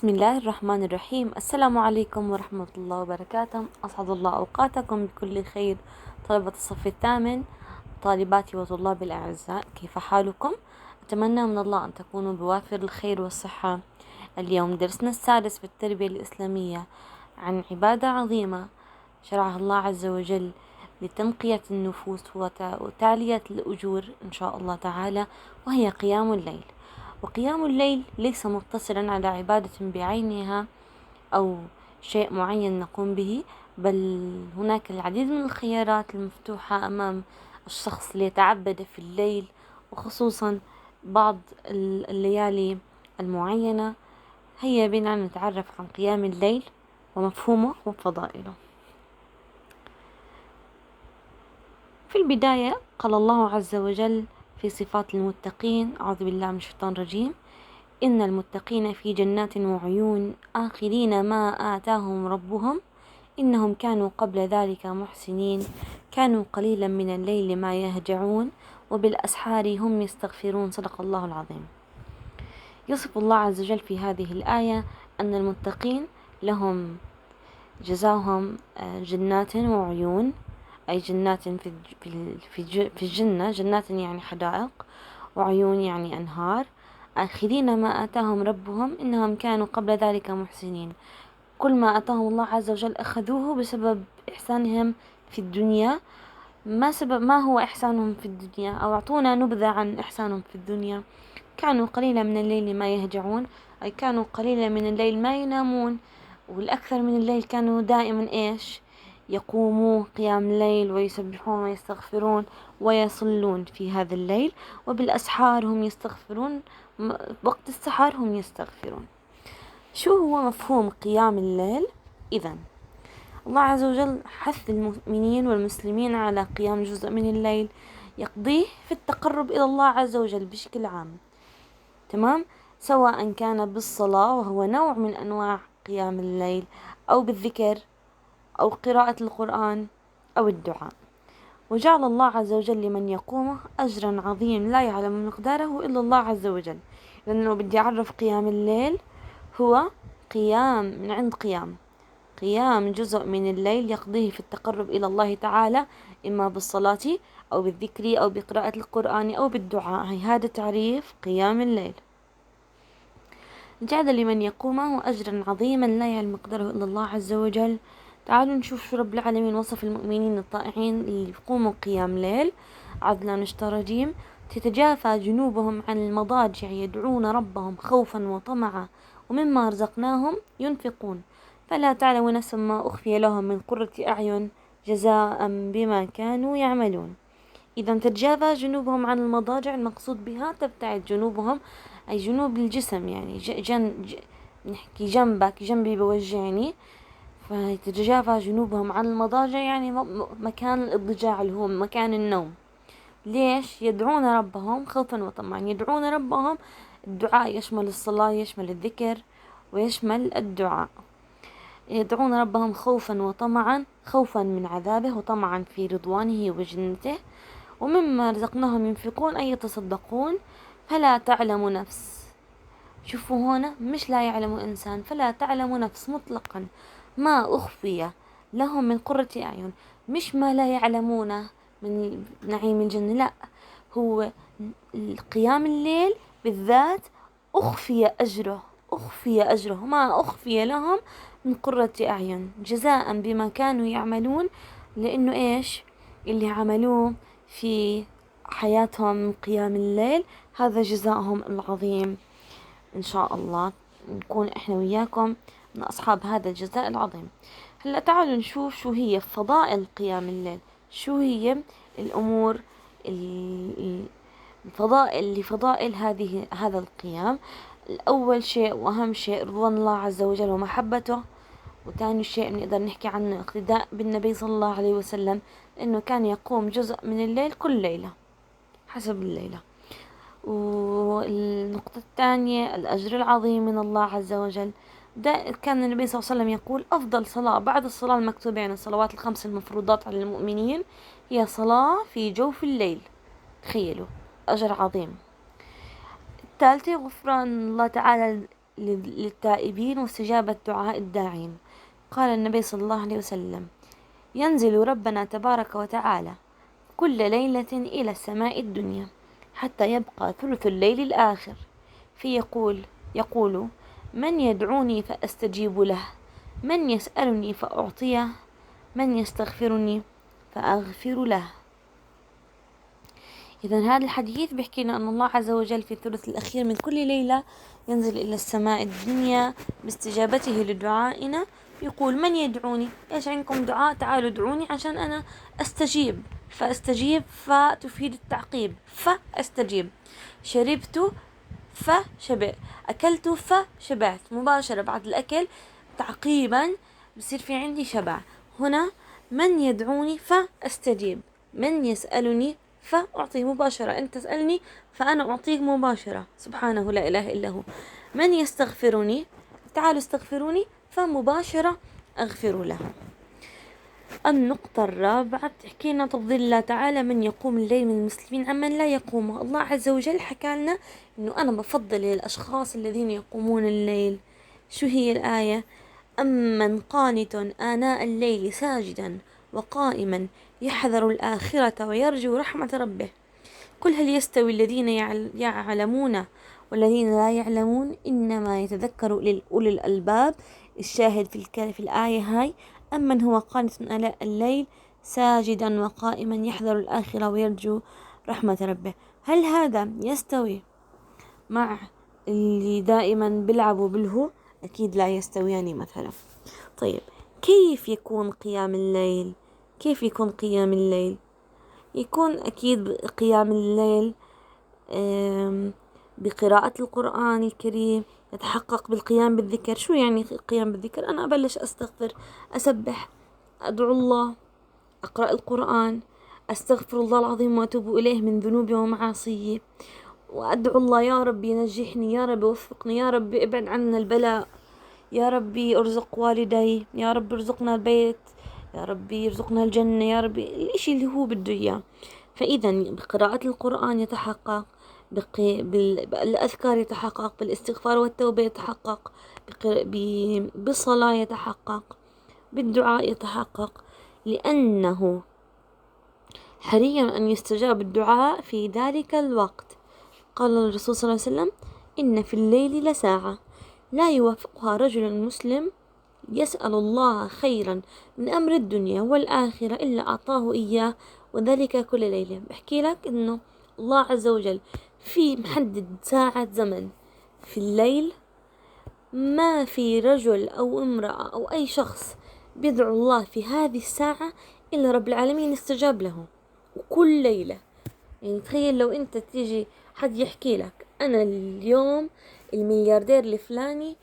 بسم الله الرحمن الرحيم. السلام عليكم ورحمة الله وبركاته. أسعد الله أوقاتكم بكل خير طلبة الصف الثامن، طالباتي وطلابي الأعزاء، كيف حالكم؟ أتمنى من الله أن تكونوا بوافر الخير والصحة. اليوم درسنا السادس في التربية الإسلامية عن عبادة عظيمة شرعها الله عز وجل لتنقية النفوس وتعلية الأجور إن شاء الله تعالى، وهي قيام الليل. وقيام الليل ليس مقتصرا على عبادة بعينها أو شيء معين نقوم به، بل هناك العديد من الخيارات المفتوحة أمام الشخص ليتعبد في الليل، وخصوصا بعض الليالي المعينة. هيا بنا نتعرف عن قيام الليل ومفهومه وفضائله. في البداية قال الله عز وجل في صفات المتقين: أعوذ بالله من الشيطان الرجيم، إن المتقين في جنات وعيون آخذين ما آتاهم ربهم إنهم كانوا قبل ذلك محسنين كانوا قليلا من الليل ما يهجعون وبالأسحار هم يستغفرون. صدق الله العظيم. يصف الله عز وجل في هذه الآية أن المتقين لهم جزاهم جنات وعيون، أي جنات في الجنة، جنات يعني حدائق، وعيون يعني أنهار. آخذين ما آتاهم ربهم إنهم كانوا قبل ذلك محسنين. كل ما آتاهم الله عز وجل أخذوه بسبب إحسانهم في الدنيا. ما هو إحسانهم في الدنيا؟ أو أعطونا نبذة عن إحسانهم في الدنيا. كانوا قليلا من الليل ما يهجعون، أي كانوا قليلا من الليل ما ينامون، والأكثر من الليل كانوا دائما إيش؟ يقوموا قيام الليل ويسبحون ويستغفرون ويصلون في هذا الليل، وبالأسحار هم يستغفرون، وقت السحر هم يستغفرون. شو هو مفهوم قيام الليل؟ إذن الله عز وجل حث المؤمنين والمسلمين على قيام جزء من الليل يقضيه في التقرب إلى الله عز وجل بشكل عام، تمام؟ سواء كان بالصلاة وهو نوع من أنواع قيام الليل، أو بالذكر، أو قراءة القرآن، أو الدعاء. وجعل الله عز وجل لمن يقومه أجرا عظيم لا يعلم مقداره إلا الله عز وجل. لأنه بدي أعرف قيام الليل هو قيام من عند قيام جزء من الليل يقضيه في التقرب إلى الله تعالى، إما بالصلاة أو بالذكر أو بقراءة القرآن أو بالدعاء. هذا تعريف قيام الليل. جعل لمن يقومه أجرا عظيما لا يعلم مقداره إلا الله عز وجل. تعالوا نشوف شو رب العالمين وصف المؤمنين الطائعين اللي يقوموا قيام ليل. عدلا نشترجيم: تتجافى جنوبهم عن المضاجع يدعون ربهم خوفا وطمعا ومما رزقناهم ينفقون فلا تعلم نفس ما أخفي لهم من قرة أعين جزاء بما كانوا يعملون. إذا تتجافى جنوبهم عن المضاجع، المقصود بها تبتعد جنوبهم، أي جنوب الجسم، يعني نحكي جنبك، جنبي بوجعني، فتتجافى جنوبهم عن المضاجع يعني مكان الاضطجاع اللي هو مكان النوم. ليش؟ يدعون ربهم خوفا وطمعا. يدعون ربهم، الدعاء يشمل الصلاة، يشمل الذكر، ويشمل الدعاء. يدعون ربهم خوفا وطمعا، خوفا من عذابه وطمعا في رضوانه وجنته. ومما رزقناهم ينفقون، أي يتصدقون. فلا تعلم نفس، شوفوا هنا مش لا يعلم إنسان، فلا تعلم نفس مطلقا ما أخفي لهم من قرة أعين. مش ما لا يعلمونه من نعيم الجنة، لا، هو قيام الليل بالذات أخفي أجره ما أخفي لهم من قرة أعين جزاء بما كانوا يعملون. لأنه إيش اللي عملوه في حياتهم من قيام الليل، هذا جزاءهم العظيم. إن شاء الله نكون إحنا وياكم من أصحاب هذا الجزاء العظيم. هلأ تعالوا نشوف شو هي فضائل قيام الليل، شو هي الأمور الفضائل لفضائل هذا القيام. الأول شيء وأهم شيء رضوان الله عز وجل ومحبته. وثاني شيء بنقدر نحكي عنه اقتداء بالنبي صلى الله عليه وسلم، إنه كان يقوم جزء من الليل كل ليلة حسب الليلة. والنقطة الثانية الأجر العظيم من الله عز وجل. كان النبي صلى الله عليه وسلم يقول: أفضل صلاة بعد الصلاة المكتوبة، يعني الصلوات الخمس المفروضات على المؤمنين، هي صلاة في جوف الليل. تخيلوا، أجر عظيم. الثالثة غفران الله تعالى للتائبين واستجابة دعاء الداعين. قال النبي صلى الله عليه وسلم: ينزل ربنا تبارك وتعالى كل ليلة إلى السماء الدنيا حتى يبقى ثلث الليل الآخر، يقول: من يدعوني فأستجيب له، من يسألني فأعطيه، من يستغفرني فأغفر له. إذا هذا الحديث بيحكي لنا أن الله عز وجل في الثلث الأخير من كل ليلة ينزل إلى السماء الدنيا باستجابته لدعائنا، يقول: من يدعوني؟ إيش عندكم دعاء؟ تعالوا ادعوني عشان أنا أستجيب. فأستجيب فتفيد التعقيب، فأستجيب. شربت فشبع، أكلت فشبعت، مباشرة بعد الأكل تعقيبا بصير في عندي شبع. هنا من يدعوني فأستجيب، من يسألني فأعطيه مباشرة، أنت تسألني فأنا أعطيك مباشرة، سبحانه لا إله إلا هو. من يستغفرني، تعالوا استغفروني، فمباشرة أغفر له. النقطة الرابعة بتحكي لنا تفضيل الله تعالى من يقوم الليل من المسلمين عمن لا يقوم. الله عز وجل حكى لنا إنه أنا بفضل الأشخاص الذين يقومون الليل. شو هي الآية؟ أمن قانت آناء الليل ساجدا وقائما يحذر الآخرة ويرجو رحمة ربه، قل هل يستوي الذين يعلمون والذين لا يعلمون إنما يتذكر أولي الألباب. الشاهد في الآية هاي: أمن هو قانت آناء الليل ساجدا وقائما يحذر الآخرة ويرجو رحمة ربه. هل هذا يستوي مع اللي دائما بيلعبوا بالهو؟ أكيد لا يستويان مثلا. طيب، كيف يكون قيام الليل؟ كيف يكون قيام الليل؟ يكون أكيد قيام الليل بقراءة القرآن الكريم، يتحقق بالقيام بالذكر. شو يعني القيام بالذكر؟ أنا أبلش أستغفر، أسبح، أدعو الله، أقرأ القرآن، أستغفر الله العظيم وأتوب إليه من ذنوبي ومعاصيي، وأدعو الله: يا رب نجحني، يا رب وفقني، يا رب ابعد عنا البلاء، يا ربي ارزق والدي، يا رب ارزقنا البيت، يا ربي ارزقنا الجنة، يا ربي الاشي اللي هو بده اياه. فاذا بقراءة القرآن يتحقق، بالأذكار يتحقق، بالاستغفار والتوبة يتحقق، بالصلاة يتحقق، بالدعاء يتحقق، لأنه حري أن يستجاب الدعاء في ذلك الوقت. قال الرسول صلى الله عليه وسلم: إن في الليل لساعة لا يوافقها رجل مسلم يسأل الله خيرا من أمر الدنيا والآخرة إلا أعطاه إياه، وذلك كل ليلة. بحكي لك إنه الله عز وجل في محدد ساعة زمن في الليل، ما في رجل أو امرأة أو أي شخص بيدعو الله في هذه الساعة إلا رب العالمين استجاب له، وكل ليلة. يعني تخيل لو أنت تيجي حد يحكي لك: أنا اليوم الملياردير الفلاني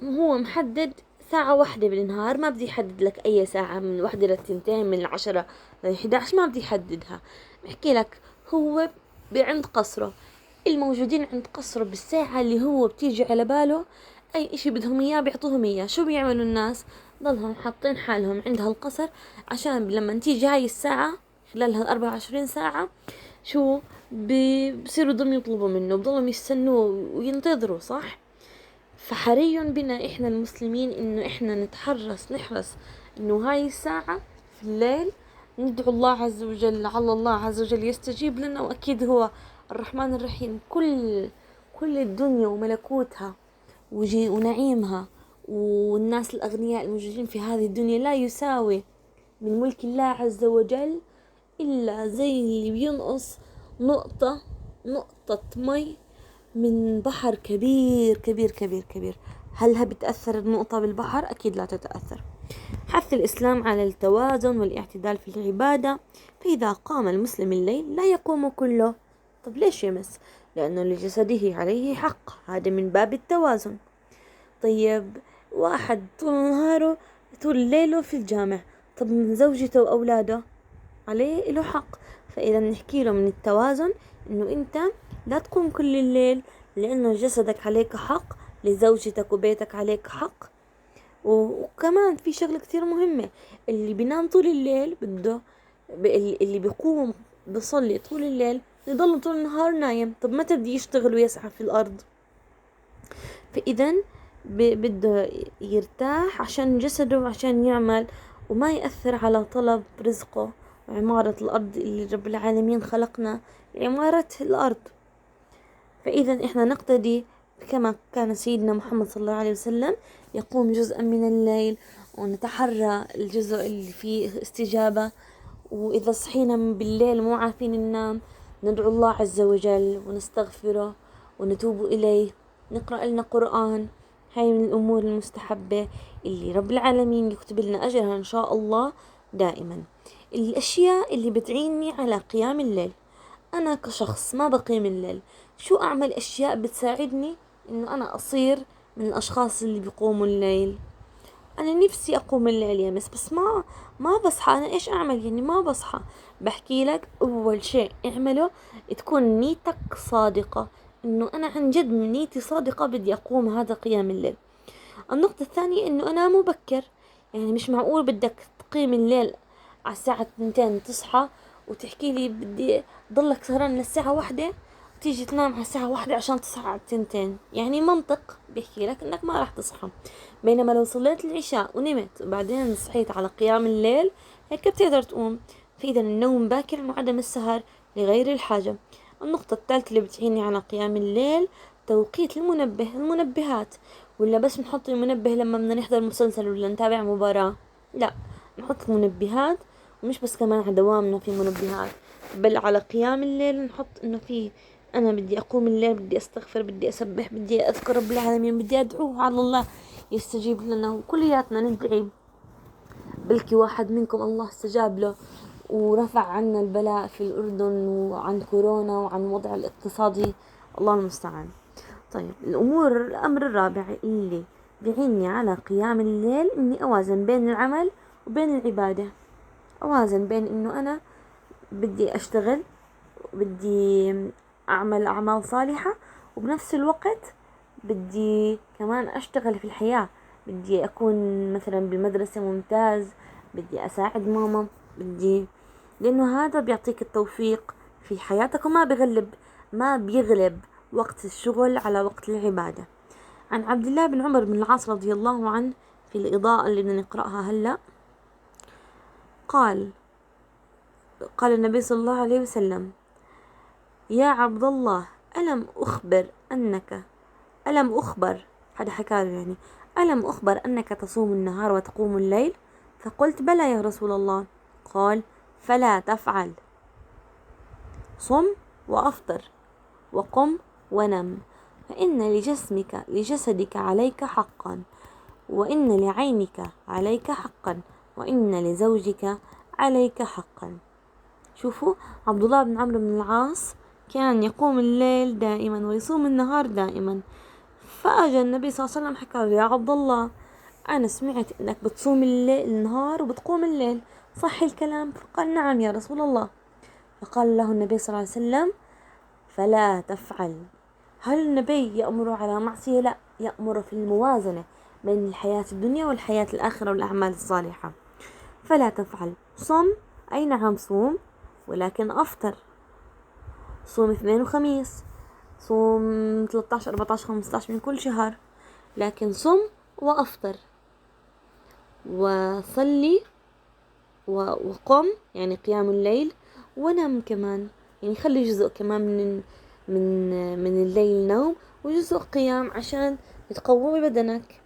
هو محدد ساعة واحدة بالنهار، ما بدي يحدد لك أي ساعة من 1 ل2 من 10 ل11، ما بدي يحددها. بحكي لك هو عند قصره، الموجودين عند قصره بالساعة اللي هو بتيجي على باله أي إشي بدهم إياه بيعطوهم إياه. شو بيعملوا الناس؟ ضلهم حاطين حالهم عند هالقصر عشان لما تيجي هاي الساعة خلال هال24 ساعة شو بصيروا ضلوا يطلبوا منه، بضلهم يستنوه وينتظروا، صح؟ فحري بنا إحنا المسلمين إنه إحنا نحرص إنه هاي الساعة في الليل ندعو الله عز وجل، على الله عز وجل يستجيب لنا. وأكيد هو الرحمن الرحيم، كل الدنيا وملكوتها ونعيمها والناس الأغنياء الموجودين في هذه الدنيا لا يساوي من ملك الله عز وجل إلا زي اللي بينقص نقطة مي من بحر كبير كبير كبير كبير. هل بتأثر النقطة بالبحر؟ أكيد لا تتأثر. حث الإسلام على التوازن والاعتدال في العبادة، فإذا قام المسلم الليل لا يقوم كله. طب ليش يمس؟ لأنه لجسده عليه حق، هذا من باب التوازن. طيب، واحد طول نهاره طول ليله في الجامع، طب من زوجته وأولاده عليه له حق. فإذا نحكي له من التوازن إنه أنت لا تقوم كل الليل، لأنه جسدك عليك حق، لزوجتك وبيتك عليك حق. وكمان في شغلة كتير مهمة: اللي بينام طول الليل بده اللي بيقوم بصلي طول الليل يضل طول النهار نايم. طب متى بده يشتغل ويسعى في الأرض؟ فإذا بده يرتاح عشان جسده وعشان يعمل وما يأثر على طلب رزقه وعمارة الأرض اللي رب العالمين خلقنا لعمارة الأرض. فإذا إحنا نقتدي كما كان سيدنا محمد صلى الله عليه وسلم يقوم جزءا من الليل، ونتحرى الجزء اللي فيه استجابة. وإذا صحينا بالليل مو عارفين ننام، ندعو الله عز وجل ونستغفره ونتوب إليه، نقرأ لنا قرآن. هاي من الأمور المستحبة اللي رب العالمين يكتب لنا أجرها إن شاء الله دائما. الأشياء اللي بتعيني على قيام الليل، أنا كشخص ما بقيم الليل، شو أعمل أشياء بتساعدني إنه أنا أصير من الأشخاص اللي بيقوموا الليل؟ أنا نفسي أقوم الليل يا بس ما بصحى. أنا إيش أعمل يعني؟ ما بصحى. بحكي لك أول شيء اعمله تكون نيتك صادقة، إنه أنا عن جد نيتي صادقة بدي أقوم هذا قيام الليل. النقطة الثانية إنه أنام مبكر. يعني مش معقول بدك تقيم الليل على الساعة 2 تصحى وتحكي لي بدي ضلك سهران للساعة 1 وتيجي تنام على الساعة 1 عشان تصحى على 2. يعني منطق بيحكي لك إنك ما راح تصحى. بينما لو صليت العشاء ونمت وبعدين صحيت على قيام الليل هيك بتقدر تقوم. فإذا النوم باكر وعدم السهر لغير الحاجة. النقطة الثالثة اللي بتعيني على قيام الليل توقيت المنبهات. ولا بس نحط المنبه لما بدنا نحضر مسلسل ولا نتابع مباراة؟ لا، نحط منبهات. ومش بس كمان على دوامنا في منبهات، بل على قيام الليل نحط انه في انا بدي اقوم الليل، بدي استغفر، بدي اسبح، بدي اذكر رب العالمين، بدي ادعوه على الله يستجيب لنا. وكلياتنا ندعي، بلكي واحد منكم الله استجاب له ورفع عنا البلاء في الأردن وعن كورونا وعن الوضع الاقتصادي، الله المستعان. طيب الأمر الرابع اللي بيعيني على قيام الليل إني أوازن بين العمل وبين العبادة. أوازن بين إنه أنا بدي أشتغل، بدي أعمل أعمال صالحة، وبنفس الوقت بدي كمان أشتغل في الحياة. بدي أكون مثلا بالمدرسة ممتاز، بدي أساعد ماما، لأنه هذا بيعطيك التوفيق في حياتك، وما ما بيغلب وقت الشغل على وقت العبادة. عن عبد الله بن عمر بن العاص رضي الله عنه في الإضاءة اللي بدنا نقرأها هلأ، قال النبي صلى الله عليه وسلم: يا عبد الله، ألم أخبر أنك تصوم النهار وتقوم الليل؟ فقلت: بلى يا رسول الله. قال: فلا تفعل، صم وأفطر وقم ونم، فإن لجسدك عليك حقا، وإن لعينك عليك حقا، وإن لزوجك عليك حقا. شوفوا، عبد الله بن عمرو بن العاص كان يقوم الليل دائما ويصوم النهار دائما. فأجى النبي صلى الله عليه وسلم حكى له: يا عبد الله، أنا سمعت إنك بتصوم النهار وبتقوم الليل، صح الكلام؟ فقال: نعم يا رسول الله. فقال له النبي صلى الله عليه وسلم: فلا تفعل. هل النبي يأمر على معصية؟ لا، يأمر في الموازنة بين الحياة الدنيا والحياة الآخرة والأعمال الصالحة. فلا تفعل، صم، أي نعم صوم، ولكن أفطر. صوم اثنين وخميس، صوم 13 14 15 من كل شهر، لكن صم وأفطر وصلي وقم، يعني قيام الليل، ونم كمان، يعني خلي جزء كمان من الليل نوم وجزء قيام عشان تقوي بدنك.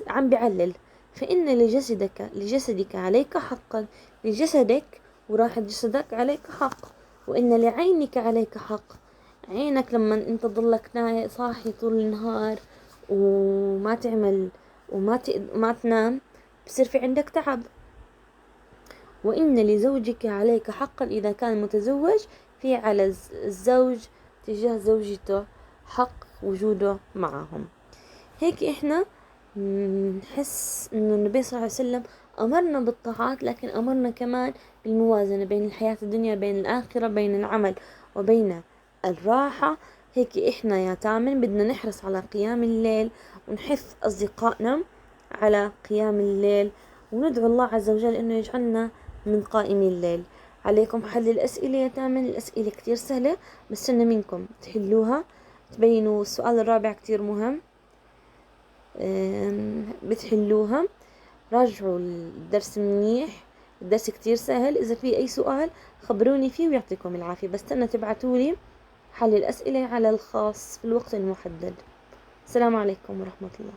عم بعلل: فإن لجسدك عليك حقا، لجسدك وراحة جسدك عليك حق، وإن لعينك عليك حق. عينك لما انت ضلك صاحي طول النهار وما تعمل وما تنام بصير في عندك تعب. وإن لزوجك عليك حقا، إذا كان متزوج في على الزوج تجاه زوجته حق وجوده معهم. هيك إحنا نحس إنه النبي صلى الله عليه وسلم أمرنا بالطاعات، لكن أمرنا كمان بالموازنة بين الحياة الدنيا بين الآخرة، بين العمل وبين الراحة. هيك إحنا يا تامن بدنا نحرص على قيام الليل، ونحث أصدقائنا على قيام الليل، وندعو الله عز وجل إنه يجعلنا من قائمي الليل. عليكم حل الأسئلة يا تامن، الأسئلة كتير سهلة، بستنى منكم تحلوها تبينوا السؤال الرابع كتير مهم، بتحلوها. راجعوا الدرس منيح، الدرس كتير سهل. إذا في أي سؤال خبروني فيه ويعطيكم العافية. بستنى تبعتولي حل الأسئلة على الخاص في الوقت المحدد. السلام عليكم ورحمة الله.